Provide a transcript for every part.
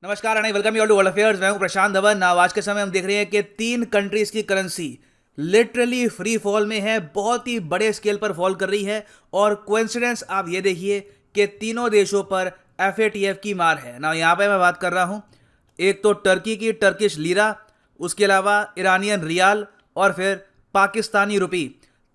नमस्कार and welcome you all to world affairs. मैं हूं प्रशांत धवन। नाउ आज के समय हम देख रहे हैं कि तीन कंट्रीज की करेंसी लिटरली फ्री फॉल में है, बहुत ही बड़े स्केल पर फॉल कर रही है। और कोइंसिडेंस आप ये देखिए कि तीनों देशों पर एफएटीएफ की मार है। ना यहाँ पे मैं बात कर रहा हूँ एक तो टर्की की टर्किश लीरा, उसके अलावा ईरानियन रियाल और फिर पाकिस्तानी रुपी।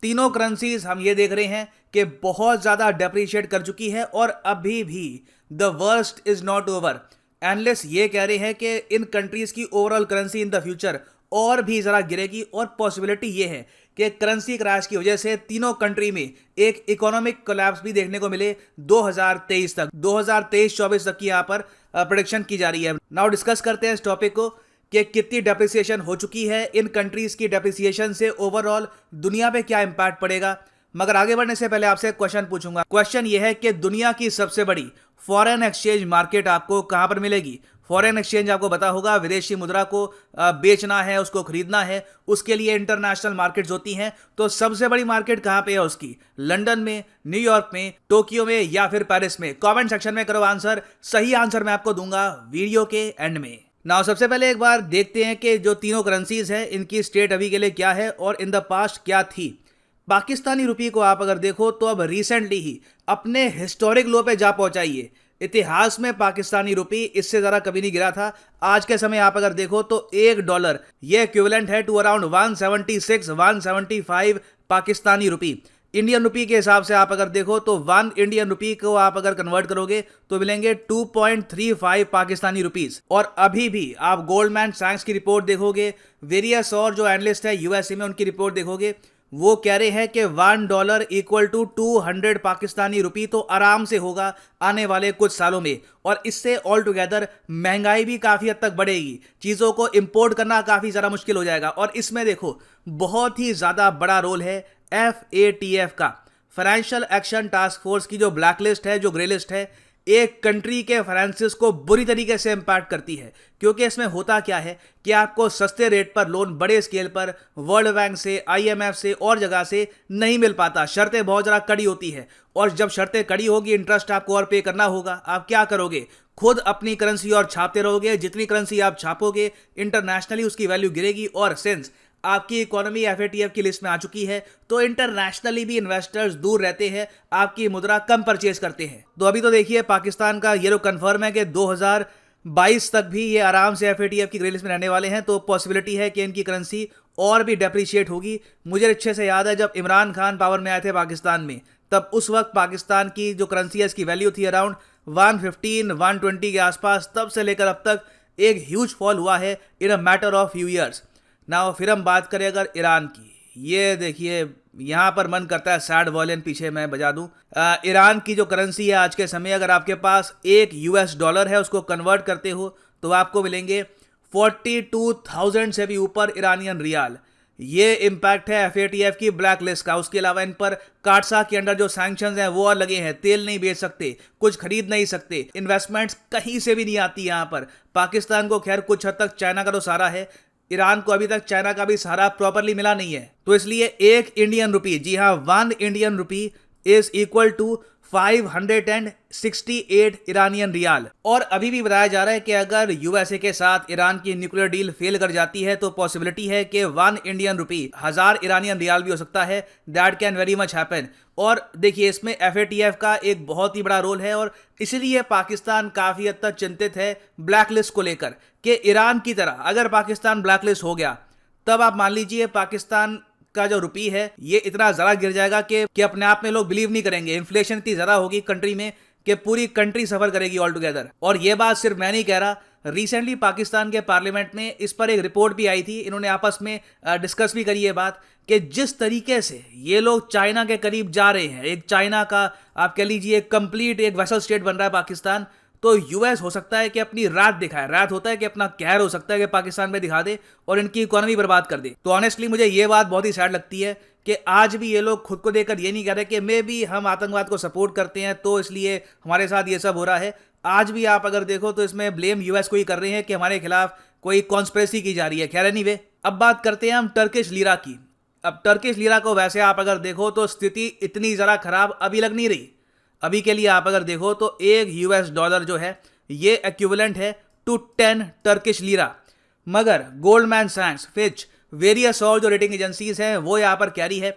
तीनों करेंसीज हम ये देख रहे हैं कि बहुत ज़्यादा डेप्रिशिएट कर चुकी है और अभी भी the worst is not over. Analyst ये कह रहे हैं कि इन कंट्रीज की overall currency in the future और भी ज़रा गिरेगी और पॉसिबिलिटी ये है कि करेंसी क्रैश की वजह से तीनों कंट्री में एक इकोनॉमिक कोलैप्स भी देखने को मिले 2023 तक, 2023-24 तक की यहाँ पर प्रेडिक्शन की जा रही है। नाउ डिस्कस करते हैं इस टॉपिक को कि कितनी डेप्रिसिएशन हो चुकी है, इन कंट्रीज की डेप्रिसिएशन से ओवरऑल दुनिया पे क्या इंपैक्ट पड़ेगा। मगर आगे बढ़ने से पहले आपसे एक क्वेश्चन पूछूंगा। क्वेश्चन ये है कि दुनिया की सबसे बड़ी फॉरेन एक्सचेंज मार्केट आपको कहां पर मिलेगी। फॉरेन एक्सचेंज आपको पता होगा, विदेशी मुद्रा को बेचना है, उसको खरीदना है, उसके लिए इंटरनेशनल मार्केट्स होती हैं। तो सबसे बड़ी मार्केट कहां पे है उसकी? लंदन में, न्यूयॉर्क में, टोक्यो में या फिर पेरिस में? कमेंट सेक्शन में करो आंसर। सही आंसर मैं आपको दूंगा वीडियो के एंड में। नाउ सबसे पहले एक बार देखते हैं कि जो तीनों करेंसीज हैं इनकी स्टेट अभी के लिए क्या है और इन द पास्ट क्या थी। पाकिस्तानी रुपये को आप अगर देखो तो अब रिसेंटली ही अपने हिस्टोरिक लो पे जा पहुंचाइए। इतिहास में पाकिस्तानी रुपये इससे ज़रा कभी नहीं गिरा था। आज के समय आप अगर देखो तो $1 ये इक्विवेलेंट है टू अराउंड 176-175 पाकिस्तानी रुपये। इंडियन रुपये के हिसाब से आप अगर देखो तो 1 इंडियन रुपये को आप अगर कन्वर्ट करोगे तो मिलेंगे 2.35 पाकिस्तानी रुपीस। और अभी भी आप गोल्डमैन सैक्स की रिपोर्ट देखोगे, वेरियस और जो एनालिस्ट है यूएसए में उनकी रिपोर्ट देखोगे, वो कह रहे हैं कि $1 इक्वल टू 200 पाकिस्तानी रुपये तो आराम से होगा आने वाले कुछ सालों में। और इससे ऑल टुगेदर महंगाई भी काफ़ी हद तक बढ़ेगी, चीज़ों को इंपोर्ट करना काफ़ी ज़्यादा मुश्किल हो जाएगा। और इसमें देखो बहुत ही ज़्यादा बड़ा रोल है FATF का, फाइनेंशियल एक्शन टास्क फोर्स की जो ब्लैक लिस्ट है, जो ग्रे लिस्ट है, एक कंट्री के फाइनेंसिस को बुरी तरीके से इंपैक्ट करती है। क्योंकि इसमें होता क्या है कि आपको सस्ते रेट पर लोन बड़े स्केल पर वर्ल्ड बैंक से, IMF से और जगह से नहीं मिल पाता। शर्तें बहुत ज़्यादा कड़ी होती है और जब शर्तें कड़ी होगी, इंटरेस्ट आपको और पे करना होगा। आप क्या करोगे? खुद अपनी करेंसी और छापते रहोगे। जितनी करेंसी आप छापोगे इंटरनेशनली उसकी वैल्यू गिरेगी। और सिंस आपकी इकोनॉमी FATF की लिस्ट में आ चुकी है तो इंटरनेशनली भी इन्वेस्टर्स दूर रहते हैं, आपकी मुद्रा कम परचेज करते हैं। तो अभी तो देखिए पाकिस्तान का ये तो कन्फर्म है कि 2022 तक भी ये आराम से FATF की ग्रे लिस्ट में रहने वाले हैं। तो पॉसिबिलिटी है कि इनकी करेंसी और भी डेप्रिशिएट होगी। मुझे अच्छे से याद है जब इमरान खान पावर में आए थे पाकिस्तान में, तब उस वक्त पाकिस्तान की जो करेंसी है इसकी वैल्यू थी अराउंड 115-120 के आसपास। तब से लेकर अब तक एक ह्यूज फॉल हुआ है in a matter of few years. ना फिर हम बात करें अगर ईरान की, ये देखिए यहाँ पर मन करता है सैड वॉयलिन पीछे मैं बजा दूँ। ईरान की जो करेंसी है आज के समय, अगर आपके पास $1 है उसको कन्वर्ट करते हो तो आपको मिलेंगे 42,000 से भी ऊपर ईरानियन रियाल। ये इम्पैक्ट है FATF की ब्लैक लिस्ट का। उसके अलावा इन पर काटसा के अंडर जो सैंक्शंस हैं वो और लगे हैं। तेल नहीं बेच सकते, कुछ खरीद नहीं सकते, इन्वेस्टमेंट्स कहीं से भी नहीं आती यहाँ पर। पाकिस्तान को खैर कुछ हद तक चाइना का तो सहारा है, ईरान को अभी तक चाइना का भी सहारा प्रॉपरली मिला नहीं है। तो इसलिए एक इंडियन रुपी, जी हाँ 1 Indian rupee is equal to 568 Iranian rial. और अभी भी बताया जा रहा है कि अगर यूएसए के साथ ईरान की न्यूक्लियर डील फेल कर जाती है तो पॉसिबिलिटी है कि 1 इंडियन रुपी 1000 ईरानियन रियाल भी हो सकता है। That can very much happen. और देखिए इसमें FATF का एक बहुत ही बड़ा रोल है और इसीलिए पाकिस्तान काफ़ी हद तक चिंतित है ब्लैक लिस्ट को लेकर कि ईरान की तरह अगर पाकिस्तान ब्लैक लिस्ट हो गया तब आप मान लीजिए पाकिस्तान का जो रुपये है ये इतना ज़्यादा गिर जाएगा कि अपने आप में लोग बिलीव नहीं करेंगे। इन्फ्लेशन इतनी ज़्यादा होगी कंट्री में कि पूरी कंट्री सफ़र करेगी ऑल टुगेदर। और ये बात सिर्फ मैं नहीं कह रहा, रिसेंटली पाकिस्तान के पार्लियामेंट में इस पर एक रिपोर्ट भी आई थी। इन्होंने आपस में डिस्कस भी करी ये बात कि जिस तरीके से ये लोग चाइना के करीब जा रहे हैं, एक चाइना का आप कह लीजिए कंप्लीट एक वेसल स्टेट बन रहा है पाकिस्तान, तो यूएस हो सकता है कि अपनी रात दिखाए। रात होता है कि अपना कहर हो सकता है कि पाकिस्तान में दिखा दे और इनकी इकोनॉमी बर्बाद कर दे। तो ऑनेस्टली मुझे ये बात बहुत ही सैड लगती है कि आज भी ये लोग खुद को देकर ये नहीं कह रहे कि मे भी हम आतंकवाद को सपोर्ट करते हैं तो इसलिए हमारे साथ ये सब हो रहा है। आज भी आप अगर देखो तो इसमें ब्लेम यूएस को ही कर रहे हैं कि हमारे खिलाफ कोई कॉन्स्पिरेसी की जा रही है। खैर एनीवे, अब बात करते हैं हम टर्किश लीरा की। अब टर्किश लीरा को वैसे आप अगर देखो तो स्थिति इतनी ज़रा खराब अभी लग नहीं रही। अभी के लिए आप अगर देखो तो $1 जो है ये इक्विवेलेंट है टू 10 टर्किश लीरा। मगर गोल्डमैन सैक्स, फिच, वेरियस और जो रेटिंग एजेंसीज हैं वो यहाँ पर कह रही है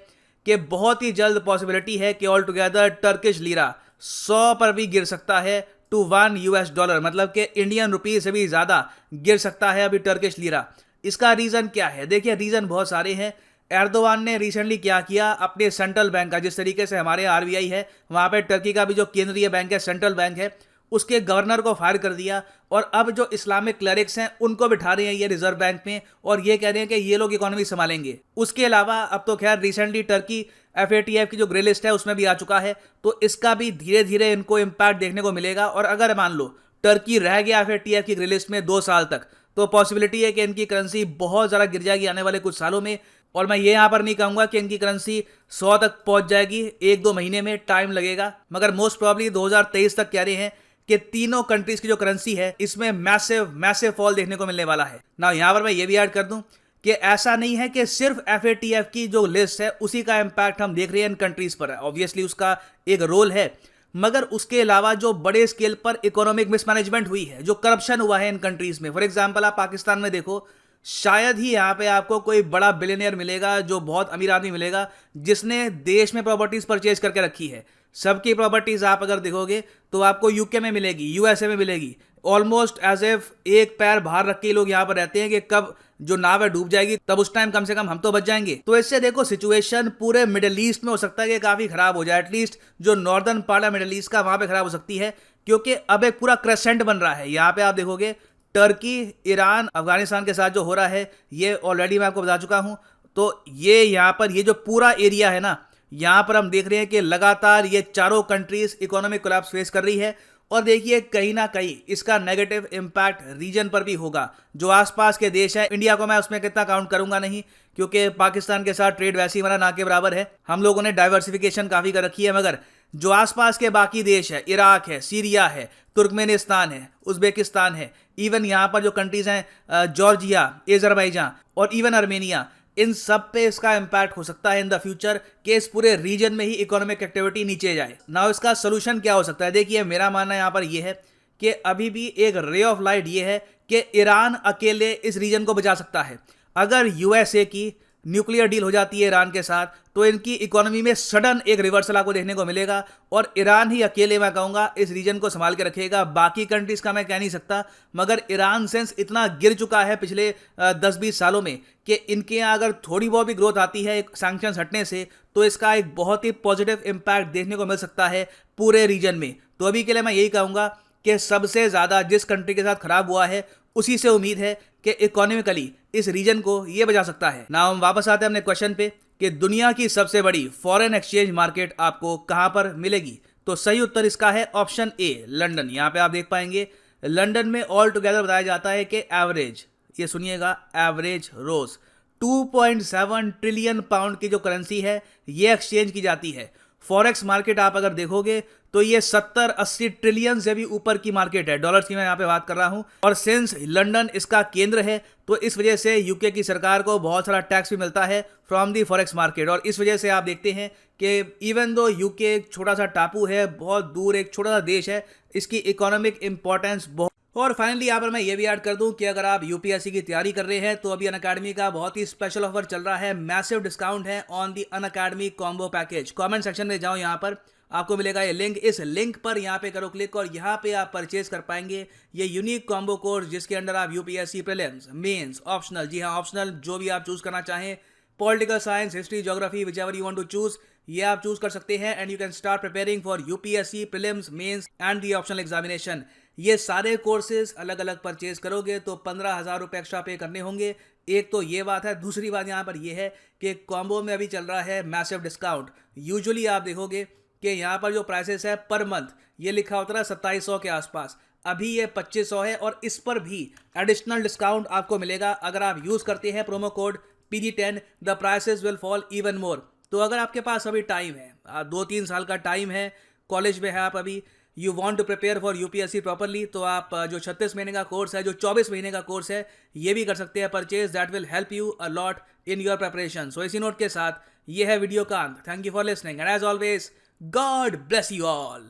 कि बहुत ही जल्द पॉसिबिलिटी है कि ऑल टुगेदर टर्किश लीरा 100 पर भी गिर सकता है टू $1, मतलब कि इंडियन रुपीज से भी ज्यादा गिर सकता है अभी टर्किश लीरा। इसका रीजन क्या है? देखिए, रीजन बहुत सारे हैं। एर्दोवान ने रिसेंटली क्या किया, अपने सेंट्रल बैंक का, जिस तरीके से हमारे आरबीआई है, वहां पे टर्की का भी जो केंद्रीय बैंक है, सेंट्रल बैंक है, उसके गवर्नर को फायर कर दिया। और अब जो इस्लामिक क्लरिक्स हैं उनको बिठा रहे हैं ये रिजर्व बैंक में, और ये कह रहे हैं कि ये लोग इकोनॉमी संभालेंगे। उसके अलावा अब तो खैर रिसेंटली टर्की FATF की जो ग्रे लिस्ट है उसमें भी आ चुका है, तो इसका भी धीरे धीरे इनको इम्पैक्ट देखने को मिलेगा। और अगर मान लो टर्की रह गया FATF की ग्रे लिस्ट में 2 साल तक, तो पॉसिबिलिटी है कि इनकी करेंसी बहुत ज़्यादा गिर जाएगी आने वाले कुछ सालों में। और मैं ये यहाँ पर नहीं कहूँगा कि इनकी करेंसी 100 तक पहुँच जाएगी, 1-2 महीने में टाइम लगेगा, मगर मोस्ट प्रॉब्ली 2023 तक कह रहे हैं कि तीनों कंट्रीज की जो करेंसी है इसमें मैसिव फॉल देखने को मिलने वाला है ना। यहां पर मैं ये भी ऐड कर दूं कि ऐसा नहीं है कि सिर्फ FATF की जो लिस्ट है उसी का इंपैक्ट हम देख रहे हैं इन कंट्रीज पर, ऑब्वियसली उसका एक रोल है, मगर उसके अलावा जो बड़े स्केल पर इकोनॉमिक मिसमैनेजमेंट हुई है, जो करप्शन हुआ है इन कंट्रीज में। फॉर एग्जांपल आप पाकिस्तान में देखो, शायद ही यहाँ पे आपको कोई बड़ा बिलियनियर मिलेगा, जो बहुत अमीर आदमी मिलेगा, जिसने देश में प्रॉपर्टीज परचेज करके रखी है। सबकी प्रॉपर्टीज आप अगर देखोगे तो आपको यूके में मिलेगी, USA में मिलेगी, ऑलमोस्ट एज इफ एक पैर बाहर रख के लोग यहाँ पर रहते हैं कि कब जो नाव है डूब जाएगी, तब उस टाइम कम से कम हम तो बच जाएंगे। तो इससे देखो सिचुएशन पूरे मिडिल ईस्ट में हो सकता है कि काफी खराब हो जाए, एटलीस्ट जो नॉर्दर्न पार्ट है मिडिल ईस्ट का वहां पे खराब हो सकती है, क्योंकि अब एक पूरा क्रेसेंट बन रहा है। यहाँ पे आप देखोगे टर्की, ईरान, अफगानिस्तान के साथ जो हो रहा है, ये ऑलरेडी मैं आपको बता चुका हूं। तो ये यहाँ पर ये जो पूरा एरिया है ना, यहां पर हम देख रहे हैं कि लगातार ये चारों कंट्रीज इकोनॉमिक कोलैप्स फेस कर रही है। और देखिए कहीं ना कहीं इसका नेगेटिव इंपैक्ट रीजन पर भी होगा। जो आसपास के देश हैं, इंडिया को मैं उसमें कितना काउंट करूंगा नहीं, क्योंकि पाकिस्तान के साथ ट्रेड वैसे ही हमारा ना के बराबर है, हम लोगों ने डाइवर्सिफिकेशन काफी कर रखी है। मगर जो आसपास के बाकी देश है, इराक है, सीरिया है, तुर्कमेनिस्तान है, उज्बेकिस्तान है, इवन यहाँ पर जो कंट्रीज हैं जॉर्जिया, अजरबैजान और इवन आर्मेनिया, इन सब पे इसका इंपैक्ट हो सकता है इन द फ्यूचर कि इस पूरे रीजन में ही इकोनॉमिक एक्टिविटी नीचे जाए। नाउ इसका सोल्यूशन क्या हो सकता है? देखिए मेरा मानना यहाँ पर यह है कि अभी भी एक रे ऑफ लाइट ये है कि ईरान अकेले इस रीजन को बचा सकता है। अगर USA की न्यूक्लियर डील हो जाती है ईरान के साथ, तो इनकी इकोनॉमी में सडन एक रिवर्सल आपको देखने को मिलेगा, और ईरान ही अकेले मैं कहूंगा इस रीजन को संभाल के रखेगा। बाकी कंट्रीज का मैं कह नहीं सकता, मगर ईरान सेंस इतना गिर चुका है पिछले 10-20 सालों में कि इनके यहाँ अगर थोड़ी बहुत भी ग्रोथ आती है सैंक्शंस हटने से, तो इसका एक बहुत ही पॉजिटिव इंपैक्ट देखने को मिल सकता है पूरे रीजन में। तो अभी के लिए मैं यही कहूंगा कि सबसे ज्यादा जिस कंट्री के साथ खराब हुआ है उसी से उम्मीद है कि इकोनॉमिकली इस रीजन को ये बचा सकता है ना। हम वापस आते हैं अपने क्वेश्चन पे कि दुनिया की सबसे बड़ी फॉरेन एक्सचेंज मार्केट आपको कहां पर मिलेगी? तो सही उत्तर इसका है ऑप्शन ए, लंदन। यहां पे आप देख पाएंगे लंदन में ऑल टुगेदर बताया जाता है कि एवरेज, ये सुनिएगा, एवरेज रोज 2.7 ट्रिलियन पाउंड की जो करेंसी है ये एक्सचेंज की जाती है। फॉरेक्स मार्केट आप अगर देखोगे तो ये 70-80 ट्रिलियन से भी ऊपर की मार्केट है, डॉलर्स की मैं यहाँ पे बात कर रहा हूँ। और सिंस लंदन इसका केंद्र है, तो इस वजह से यूके की सरकार को बहुत सारा टैक्स भी मिलता है फ्रॉम दी फॉरेक्स मार्केट। और इस वजह से आप देखते हैं कि इवन दो यूके एक छोटा सा टापू है, बहुत दूर एक छोटा सा देश है, इसकी इकोनॉमिक इंपॉर्टेंस बहुत। और फाइनली यहाँ पर मैं ये भी ऐड कर दूं कि अगर आप UPSC की तैयारी कर रहे हैं तो अभी अनअकैडमी का बहुत ही स्पेशल ऑफर चल रहा है, मैसिव डिस्काउंट है on the Unacademy combo package. Comment section में जाओ, यहाँ पर आपको मिलेगा ये लिंक, इस लिंक पर यहाँ पे करो क्लिक और यहाँ पे आप परचेज कर पाएंगे ये यूनिक कॉम्बो कोर्स, जिसके अंदर आप UPSC प्रीलिम्स, मेंस, ऑप्शनल, जी हाँ ऑप्शनल जो भी आप चूज करना चाहें, political science, history, geography, whichever you want to choose, ये आप चूज कर सकते हैं। And you can start preparing for UPSC prelims, mains and the optional examination. ये सारे कोर्सेज अलग अलग परचेज करोगे तो 15,000 रुपये एक्स्ट्रा पे करने होंगे। एक तो ये बात है, दूसरी बात यहाँ पर ये है कि कॉम्बो में अभी चल रहा है मैसिव डिस्काउंट। यूजुअली आप देखोगे कि यहाँ पर जो प्राइसेस है पर मंथ ये लिखा होता है 2700 के आसपास, अभी ये 2500 है, और इस पर भी एडिशनल डिस्काउंट आपको मिलेगा अगर आप यूज करते हैं promo code PG10, the prices will fall even more. तो अगर आपके पास अभी टाइम है, 2-3 साल का टाइम है, कॉलेज में है आप अभी, you want to prepare for UPSC properly, तो आप जो 36 महीने का कोर्स है, जो 24 महीने का कोर्स है, ये भी कर सकते हैं purchase. That will help you a lot in your preparation. So इसी नोट के साथ ये है वीडियो का अंत। Thank you for listening and as always God bless you all.